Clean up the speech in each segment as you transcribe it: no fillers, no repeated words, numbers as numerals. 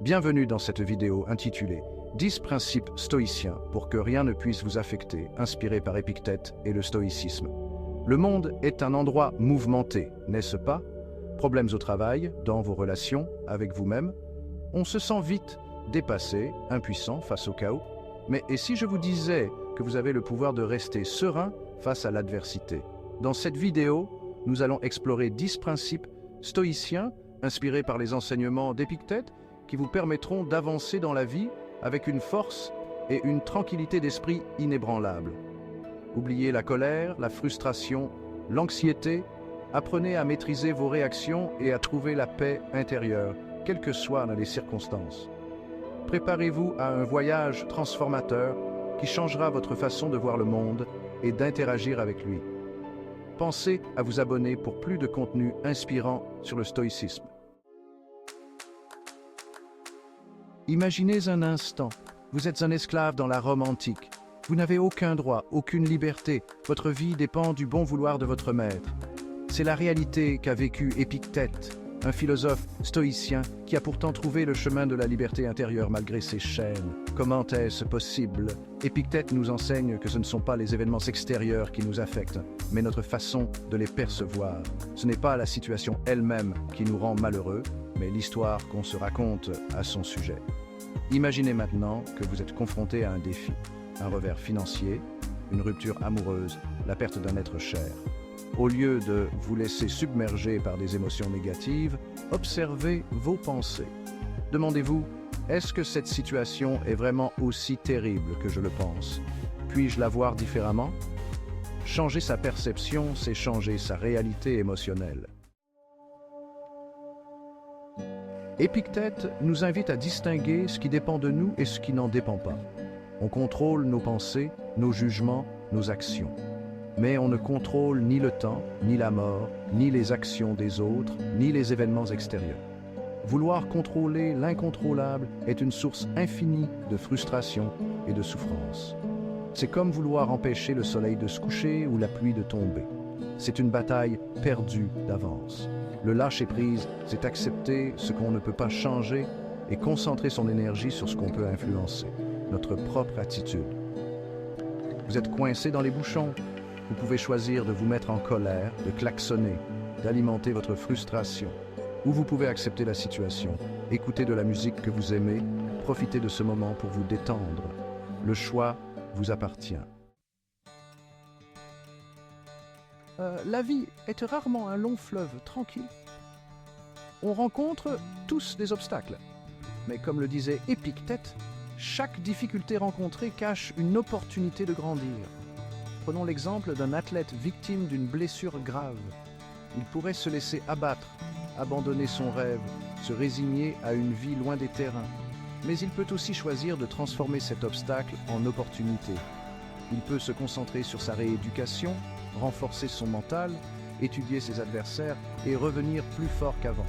Bienvenue dans cette vidéo intitulée « 10 principes stoïciens pour que rien ne puisse vous affecter », inspiré par Épictète et le stoïcisme. Le monde est un endroit mouvementé, n'est-ce pas? Problèmes au travail, dans vos relations, avec vous-même. On se sent vite dépassé, impuissant face au chaos. Mais et si je vous disais que vous avez le pouvoir de rester serein face à l'adversité? Dans cette vidéo, nous allons explorer 10 principes stoïciens inspirés par les enseignements d'Épictète qui vous permettront d'avancer dans la vie avec une force et une tranquillité d'esprit inébranlables. Oubliez la colère, la frustration, l'anxiété. Apprenez à maîtriser vos réactions et à trouver la paix intérieure, quelles que soient les circonstances. Préparez-vous à un voyage transformateur qui changera votre façon de voir le monde et d'interagir avec lui. Pensez à vous abonner pour plus de contenu inspirant sur le stoïcisme. Imaginez un instant, vous êtes un esclave dans la Rome antique. Vous n'avez aucun droit, aucune liberté. Votre vie dépend du bon vouloir de votre maître. C'est la réalité qu'a vécue Épictète, un philosophe stoïcien qui a pourtant trouvé le chemin de la liberté intérieure malgré ses chaînes. Comment est-ce possible? Épictète nous enseigne que ce ne sont pas les événements extérieurs qui nous affectent, mais notre façon de les percevoir. Ce n'est pas la situation elle-même qui nous rend malheureux, mais l'histoire qu'on se raconte à son sujet. Imaginez maintenant que vous êtes confronté à un défi, un revers financier, une rupture amoureuse, la perte d'un être cher. Au lieu de vous laisser submerger par des émotions négatives, observez vos pensées. Demandez-vous, est-ce que cette situation est vraiment aussi terrible que je le pense? Puis-je la voir différemment? Changer sa perception, c'est changer sa réalité émotionnelle. Épictète nous invite à distinguer ce qui dépend de nous et ce qui n'en dépend pas. On contrôle nos pensées, nos jugements, nos actions. Mais on ne contrôle ni le temps, ni la mort, ni les actions des autres, ni les événements extérieurs. Vouloir contrôler l'incontrôlable est une source infinie de frustration et de souffrance. C'est comme vouloir empêcher le soleil de se coucher ou la pluie de tomber. C'est une bataille perdue d'avance. Le lâcher-prise, c'est accepter ce qu'on ne peut pas changer et concentrer son énergie sur ce qu'on peut influencer, notre propre attitude. Vous êtes coincé dans les bouchons. Vous pouvez choisir de vous mettre en colère, de klaxonner, d'alimenter votre frustration. Ou vous pouvez accepter la situation, écouter de la musique que vous aimez, profiter de ce moment pour vous détendre. Le choix vous appartient. La vie est rarement un long fleuve tranquille. On rencontre tous des obstacles. Mais comme le disait Épictète, chaque difficulté rencontrée cache une opportunité de grandir. Prenons l'exemple d'un athlète victime d'une blessure grave. Il pourrait se laisser abattre, abandonner son rêve, se résigner à une vie loin des terrains. Mais il peut aussi choisir de transformer cet obstacle en opportunité. Il peut se concentrer sur sa rééducation, renforcer son mental, étudier ses adversaires et revenir plus fort qu'avant.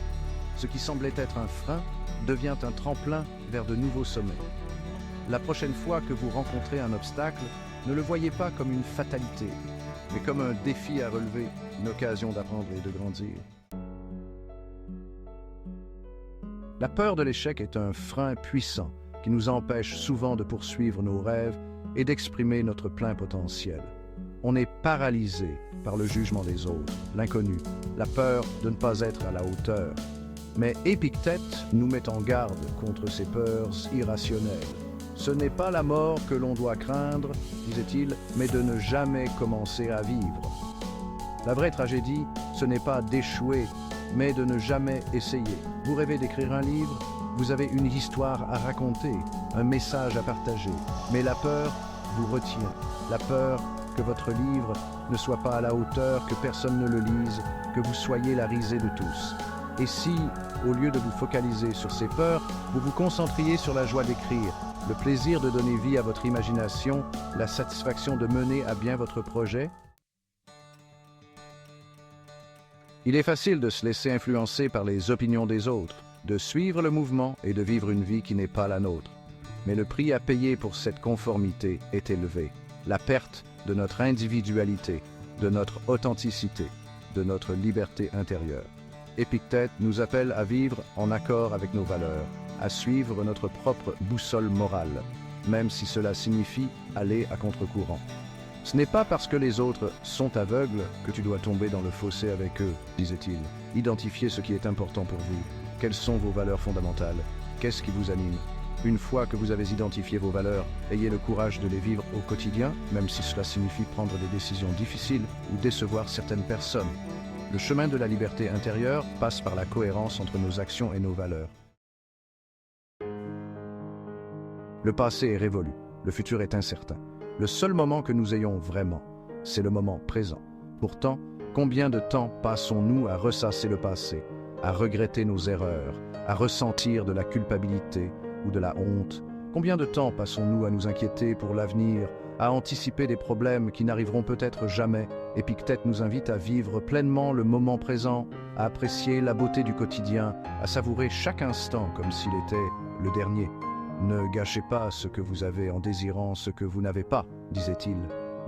Ce qui semblait être un frein devient un tremplin vers de nouveaux sommets. La prochaine fois que vous rencontrez un obstacle, ne le voyez pas comme une fatalité, mais comme un défi à relever, une occasion d'apprendre et de grandir. La peur de l'échec est un frein puissant qui nous empêche souvent de poursuivre nos rêves et d'exprimer notre plein potentiel. On est paralysé par le jugement des autres, l'inconnu, la peur de ne pas être à la hauteur. Mais Épictète nous met en garde contre ces peurs irrationnelles. Ce n'est pas la mort que l'on doit craindre, disait-il, mais de ne jamais commencer à vivre. La vraie tragédie, ce n'est pas d'échouer, mais de ne jamais essayer. Vous rêvez d'écrire un livre, vous avez une histoire à raconter, un message à partager, mais la peur vous retient. La peur que votre livre ne soit pas à la hauteur, que personne ne le lise, que vous soyez la risée de tous. Et si, au lieu de vous focaliser sur ces peurs, vous vous concentriez sur la joie d'écrire, le plaisir de donner vie à votre imagination, la satisfaction de mener à bien votre projet? Il est facile de se laisser influencer par les opinions des autres, de suivre le mouvement et de vivre une vie qui n'est pas la nôtre. Mais le prix à payer pour cette conformité est élevé. La perte de notre individualité, de notre authenticité, de notre liberté intérieure. Épictète nous appelle à vivre en accord avec nos valeurs, à suivre notre propre boussole morale, même si cela signifie aller à contre-courant. Ce n'est pas parce que les autres sont aveugles que tu dois tomber dans le fossé avec eux, disait-il. Identifiez ce qui est important pour vous. Quelles sont vos valeurs fondamentales? Qu'est-ce qui vous anime? Une fois que vous avez identifié vos valeurs, ayez le courage de les vivre au quotidien, même si cela signifie prendre des décisions difficiles ou décevoir certaines personnes. Le chemin de la liberté intérieure passe par la cohérence entre nos actions et nos valeurs. Le passé est révolu, le futur est incertain. Le seul moment que nous ayons vraiment, c'est le moment présent. Pourtant, combien de temps passons-nous à ressasser le passé, à regretter nos erreurs, à ressentir de la culpabilité ou de la honte? Combien de temps passons-nous à nous inquiéter pour l'avenir, à anticiper des problèmes qui n'arriveront peut-être jamais? Épictète nous invite à vivre pleinement le moment présent, à apprécier la beauté du quotidien, à savourer chaque instant comme s'il était le dernier. Ne gâchez pas ce que vous avez en désirant ce que vous n'avez pas, disait-il.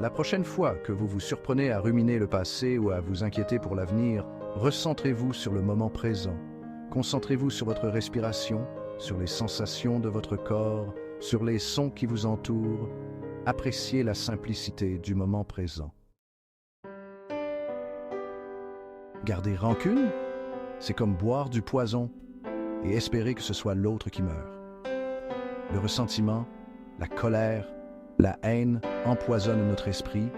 La prochaine fois que vous vous surprenez à ruminer le passé ou à vous inquiéter pour l'avenir, recentrez-vous sur le moment présent. Concentrez-vous sur votre respiration, sur les sensations de votre corps, sur les sons qui vous entourent. Appréciez la simplicité du moment présent. Garder rancune, c'est comme boire du poison et espérer que ce soit l'autre qui meurt. Le ressentiment, la colère, la haine empoisonnent notre esprit,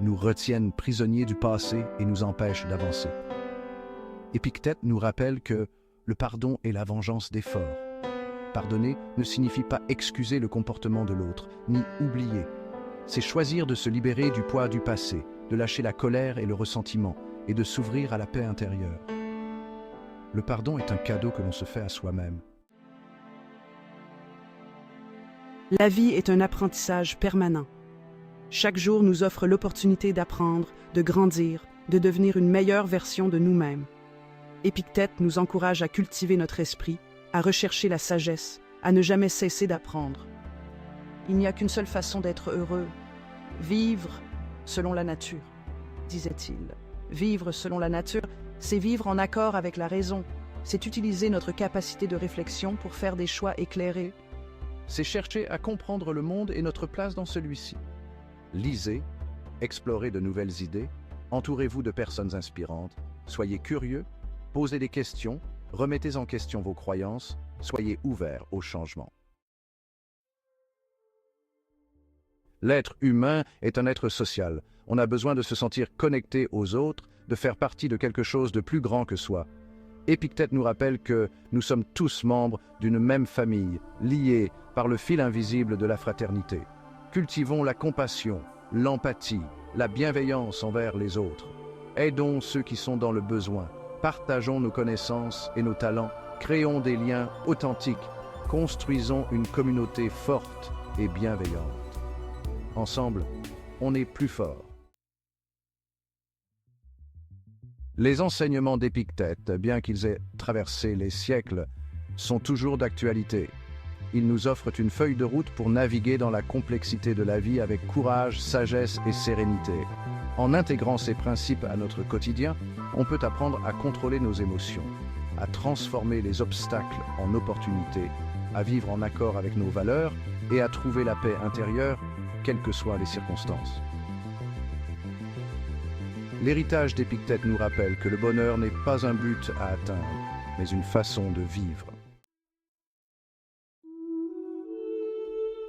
nous retiennent prisonniers du passé et nous empêchent d'avancer. Épictète nous rappelle que le pardon est la vengeance des forts. Pardonner ne signifie pas excuser le comportement de l'autre, ni oublier. C'est choisir de se libérer du poids du passé, de lâcher la colère et le ressentiment, et de s'ouvrir à la paix intérieure. Le pardon est un cadeau que l'on se fait à soi-même. La vie est un apprentissage permanent. Chaque jour nous offre l'opportunité d'apprendre, de grandir, de devenir une meilleure version de nous-mêmes. Épictète nous encourage à cultiver notre esprit, à rechercher la sagesse, à ne jamais cesser d'apprendre. Il n'y a qu'une seule façon d'être heureux, vivre selon la nature, disait-il. Vivre selon la nature, c'est vivre en accord avec la raison, c'est utiliser notre capacité de réflexion pour faire des choix éclairés. C'est chercher à comprendre le monde et notre place dans celui-ci. Lisez, explorez de nouvelles idées, entourez-vous de personnes inspirantes, soyez curieux, posez des questions, remettez en question vos croyances, soyez ouverts au changement. L'être humain est un être social. On a besoin de se sentir connecté aux autres, de faire partie de quelque chose de plus grand que soi. Épictète nous rappelle que nous sommes tous membres d'une même famille, liés par le fil invisible de la fraternité. Cultivons la compassion, l'empathie, la bienveillance envers les autres. Aidons ceux qui sont dans le besoin. Partageons nos connaissances et nos talents. Créons des liens authentiques. Construisons une communauté forte et bienveillante. Ensemble, on est plus fort. Les enseignements d'Épictète, bien qu'ils aient traversé les siècles, sont toujours d'actualité. Ils nous offrent une feuille de route pour naviguer dans la complexité de la vie avec courage, sagesse et sérénité. En intégrant ces principes à notre quotidien, on peut apprendre à contrôler nos émotions, à transformer les obstacles en opportunités, à vivre en accord avec nos valeurs et à trouver la paix intérieure, quelles que soient les circonstances. L'héritage d'Épictète nous rappelle que le bonheur n'est pas un but à atteindre, mais une façon de vivre.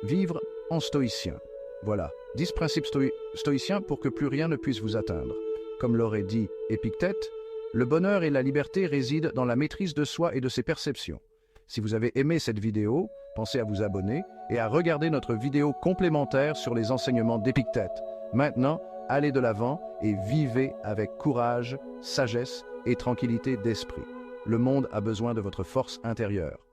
Vivre en stoïcien. Voilà, 10 principes stoïciens pour que plus rien ne puisse vous atteindre. Comme l'aurait dit Épictète, le bonheur et la liberté résident dans la maîtrise de soi et de ses perceptions. Si vous avez aimé cette vidéo, pensez à vous abonner et à regarder notre vidéo complémentaire sur les enseignements d'Épictète. Maintenant, allez de l'avant et vivez avec courage, sagesse et tranquillité d'esprit. Le monde a besoin de votre force intérieure.